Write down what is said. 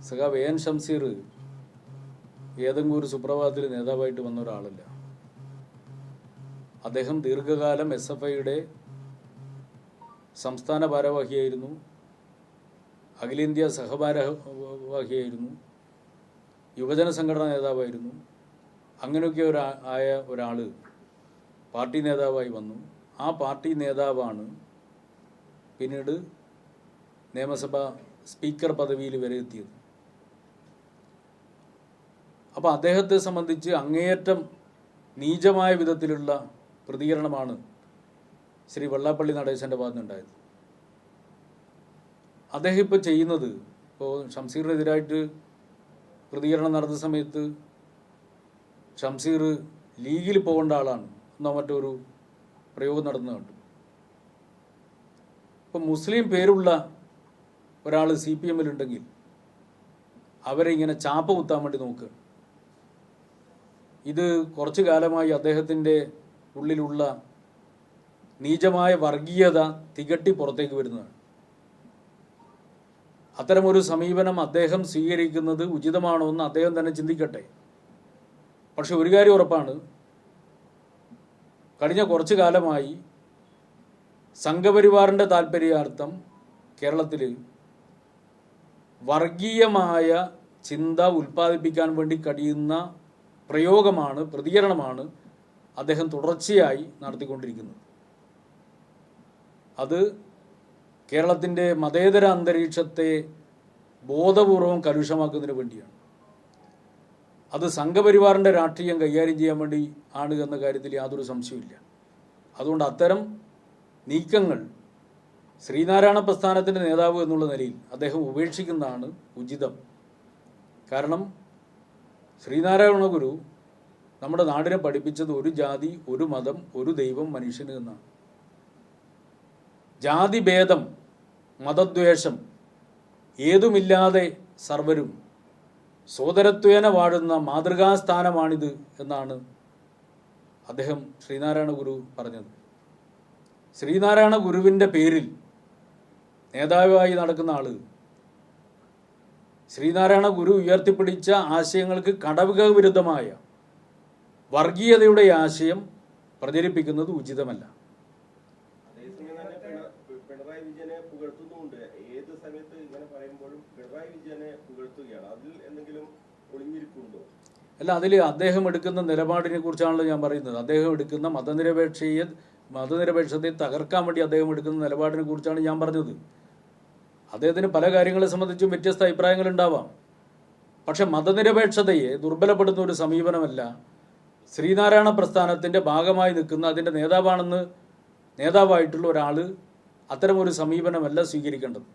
സഖാവ് എൻ ഷംസീർ ഏതെങ്കിലും ഒരു സുപ്രഭാതത്തിൽ നേതാവായിട്ട് വന്ന ഒരാളല്ല. അദ്ദേഹം ദീർഘകാലം SFIയുടെ സംസ്ഥാന ഭാരവാഹിയായിരുന്നു, അഖിലേന്ത്യാ സഹഭാരവാഹിയായിരുന്നു, യുവജന സംഘടനാ നേതാവായിരുന്നു. അങ്ങനെയൊക്കെ ആയ ഒരാൾ പാർട്ടി നേതാവായി വന്നു. ആ പാർട്ടി നേതാവാണ് പിന്നീട് നിയമസഭ സ്പീക്കർ പദവിയിൽ വരെ എത്തിയത്. അപ്പോൾ അദ്ദേഹത്തെ സംബന്ധിച്ച് അങ്ങേയറ്റം നീചമായ വിധത്തിലുള്ള പ്രതികരണമാണ് ശ്രീ വെള്ളാപ്പള്ളി നടേശൻ്റെ ഭാഗത്തുനിന്നുണ്ടായത്. അദ്ദേഹം ഇപ്പോൾ ചെയ്യുന്നത്, ഇപ്പോൾ ഷംസീറിനെതിരായിട്ട് പ്രതികരണം നടന്ന സമയത്ത് ഷംസീർ ലീഗിൽ പോകേണ്ട ആളാണ് എന്നോ മറ്റൊരു പ്രയോഗം നടന്നു കണ്ടു. ഇപ്പം മുസ്ലിം പേരുള്ള ഒരാൾ CPM ഉണ്ടെങ്കിൽ അവരെ ഇങ്ങനെ ചാപ്പ കുത്താൻ വേണ്ടി നോക്കുക. ഇത് കുറച്ചു കാലമായി അദ്ദേഹത്തിൻ്റെ ഉള്ളിലുള്ള നീചമായ വർഗീയത തികട്ടി പുറത്തേക്ക് വരുന്നതാണ്. അത്തരമൊരു സമീപനം അദ്ദേഹം സ്വീകരിക്കുന്നത് ഉചിതമാണോ എന്ന് അദ്ദേഹം തന്നെ ചിന്തിക്കട്ടെ. പക്ഷെ ഒരു കാര്യം ഉറപ്പാണ്, കഴിഞ്ഞ കുറച്ചു കാലമായി സംഘപരിവാറിൻ്റെ താല്പര്യാർത്ഥം കേരളത്തിൽ വർഗീയമായ ചിന്ത ഉൽപ്പാദിപ്പിക്കാൻ വേണ്ടി കഴിയുന്ന പ്രയോഗമാണ്, പ്രതികരണമാണ് അദ്ദേഹം തുടർച്ചയായി നടത്തിക്കൊണ്ടിരിക്കുന്നത്. അത് കേരളത്തിൻ്റെ മതേതര അന്തരീക്ഷത്തെ ബോധപൂർവം കലുഷമാക്കുന്നതിന് വേണ്ടിയാണ്. അത് സംഘപരിവാറിൻ്റെ രാഷ്ട്രീയം കൈകാര്യം ചെയ്യാൻ വേണ്ടി ആണ് എന്ന കാര്യത്തിൽ യാതൊരു സംശയമില്ല. അതുകൊണ്ട് അത്തരം നീക്കങ്ങൾ ശ്രീനാരായണ പ്രസ്ഥാനത്തിൻ്റെ നേതാവ് എന്നുള്ള നിലയിൽ അദ്ദേഹം ഉപേക്ഷിക്കുന്നതാണ് ഉചിതം. കാരണം ശ്രീനാരായണ ഗുരു നമ്മുടെ നാടിനെ പഠിപ്പിച്ചത് ഒരു ജാതി, ഒരു മതം, ഒരു ദൈവം, മനുഷ്യന് എന്നാണ്. ജാതിഭേദം, മതദ്വേഷം ഏതുമില്ലാതെ സർവരും സോദരത്വേന വാഴുന്ന മാതൃകാസ്ഥാനമാണിത് എന്നാണ് അദ്ദേഹം ശ്രീനാരായണ ഗുരു പറഞ്ഞത്. ശ്രീനാരായണ ഗുരുവിൻ്റെ പേരിൽ നേതാവായി നടക്കുന്ന ആൾ ശ്രീനാരായണ ഗുരു ഉയർത്തിപ്പിടിച്ച ആശയങ്ങൾക്ക് കടവുക വിരുദ്ധമായ വർഗീയതയുടെ ആശയം പ്രചരിപ്പിക്കുന്നത് ഉചിതമല്ല. പിണറായി വിജയനെ പുകഴ്ത്തുന്നുണ്ട്. ഏത് സമയത്ത് ഇങ്ങനെ പറയുമ്പോഴും പിണറായി വിജയനെ പുകഴ്ത്തുകയാണ്. അതിൽ എന്തെങ്കിലും ഒളിഞ്ഞിരിപ്പുണ്ടോ? അല്ല, അതിൽ അദ്ദേഹം എടുക്കുന്ന നിലപാടിനെ കുറിച്ചാണല്ലോ ഞാൻ പറയുന്നത്. അദ്ദേഹം എടുക്കുന്ന മതനിരപേക്ഷതയെ തകർക്കാൻ വേണ്ടി അദ്ദേഹം എടുക്കുന്ന നിലപാടിനെ കുറിച്ചാണ് ഞാൻ പറഞ്ഞത്. അദ്ദേഹത്തിന് പല കാര്യങ്ങളെ സംബന്ധിച്ചും വ്യത്യസ്ത അഭിപ്രായങ്ങളുണ്ടാവാം. പക്ഷെ മതനിരപേക്ഷതയെ ദുർബലപ്പെടുന്ന ഒരു സമീപനമല്ല ശ്രീനാരായണ പ്രസ്ഥാനത്തിൻ്റെ ഭാഗമായി നിൽക്കുന്ന അതിൻ്റെ നേതാവായിട്ടുള്ള ഒരാൾ അത്തരമൊരു സമീപനമല്ല സ്വീകരിക്കേണ്ടത്.